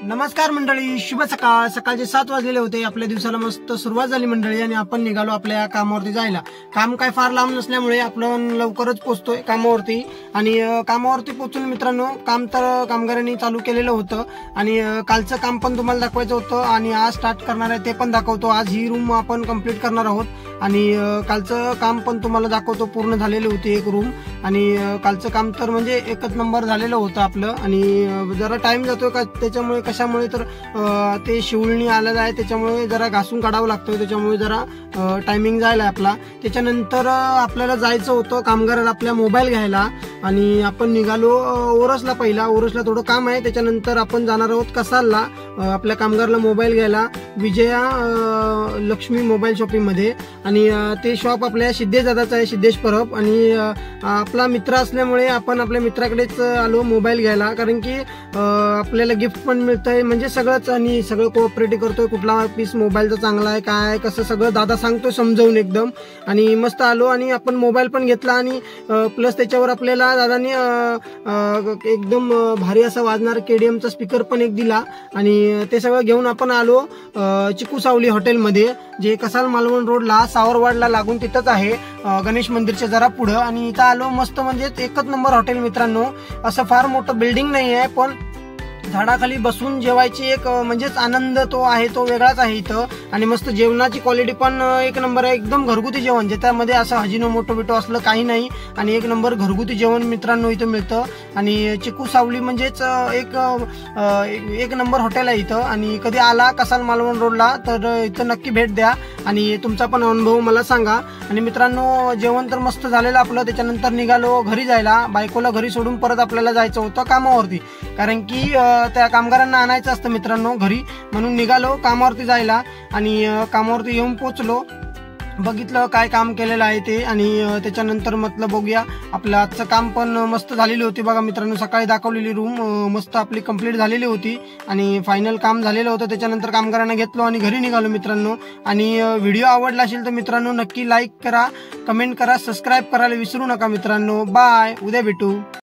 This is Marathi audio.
नमस्कार मंडळी, शुभ सकाळ. सकाळचे 7 वाजलेले होते. आपल्या दिवसाला मस्त सुरुवात झाली मंडळी आणि आपण निघालो आपल्या कामावरती जायला. काम काय फार लांब नसल्यामुळे आपण लवकरच पोहोचतोय कामावरती. आणि कामावरती पोहोचून मित्रांनो, काम तर कामगारांनी चालू केलेलं होतं आणि कालचं काम पण तुम्हाला दाखवायचं होतं आणि आज स्टार्ट करणार आहे ते पण दाखवतो. आज ही रूम आपण कंप्लीट करणार आहोत आणि कालचं काम पण तुम्हाला दाखवतो. पूर्ण झालेली होती एक रूम आणि कालचं काम तर म्हणजे एकच नंबर झालेलं होतं आपलं. आणि जरा टाइम जातोय का त्याच्यामुळे, कशामुळे तर ते शिवळणी आलेलं आहे त्याच्यामुळे जरा घासून काढावं लागतोय, त्याच्यामुळे जरा टायमिंग जायला आपला. त्याच्यानंतर आपल्याला जायचं होतं कामगाराला आपल्या मोबाईल घ्यायला आणि आपण निघालो ओरसला. पहिला ओरसला थोडं काम आहे, त्याच्यानंतर आपण जाणार आहोत कसालला आपल्या कामगाराला मोबाईल घ्यायला, विजया लक्ष्मी मोबाईल शॉपिंग मध्ये. आणि ते शॉप आपल्या सिद्धेश दादाचं आहे, सिद्धेश परब. आणि आपला मित्र असल्यामुळे आपण आपल्या मित्राकडेच आलो मोबाईल घ्यायला, कारण की आपल्याला गिफ्ट पण मिळतंय म्हणजे सगळंच. आणि सगळं कोऑपरेटिव्ह करतोय, कुठला पीस मोबाईलचा चांगला आहे काय कसं सगळं दादा सांगतोय समजावून एकदम. आणि मस्त आलो आणि आपण मोबाईल पण घेतला आणि प्लस त्याच्यावर आपल्याला दादानी एकदम भारी असा वाजणार केडीएमचा स्पीकर पण एक दिला. आणि ते सगळं घेऊन आपण आलो चिकू सावली हॉटेलमध्ये, जे कसाल मालवण रोडला सावरवाडला लागून तिथंच आहे, गणेश मंदिरच्या जरा पुढं. आणि इथं आलो मस्त, म्हणजे एकच नंबर हॉटेल मित्रांनो. असं फार मोठं बिल्डिंग नाही आहे, पण झाडाखाली बसून जेवायची एक म्हणजेच आनंद तो आहे, तो वेगळाच आहे इथं. आणि मस्त जेवणाची क्वालिटी पण एक नंबर आहे, एकदम घरगुती जेवण, ज्याच्यामध्ये असं हजिनोमोटो बिटो असलं काही नाही. आणि एक नंबर घरगुती जेवण मित्रांनो इथं मिळतं. आणि चिकू सावली म्हणजेच एक नंबर हॉटेल आहे इथं. आणि कधी आला कसाल मालवण रोडला तर इथं नक्की भेट द्या आणि तुमचा पण अनुभव मला सांगा. आणि मित्रांनो, जेवण तर मस्त झालेलं आपलं. त्याच्यानंतर निघालो घरी जायला. बायकोला घरी सोडून परत आपल्याला जायचं होतं कामावरती, कारण की त्या कामगारांना आणायचं असतं मित्रांनो घरी, म्हणून निघालो कामावरती जायला. आणि कामावरती येऊन पोचलो, बघितलं काय काम केलेलं आहे ते. आणि त्याच्यानंतर म्हटलं बघूया. आपलं आजचं काम पण मस्त झालेली होती बघा मित्रांनो. सकाळी दाखवलेली रूम मस्त आपली कंप्लीट झालेली होती आणि फायनल काम झालेलं होतं. त्याच्यानंतर कामगारांना घेतलो आणि घरी निघालो मित्रांनो. आणि व्हिडिओ आवडला असेल तर मित्रांनो नक्की लाईक करा, कमेंट करा, सबस्क्राईब करायला विसरू नका मित्रांनो. बाय, उद्या भेटू.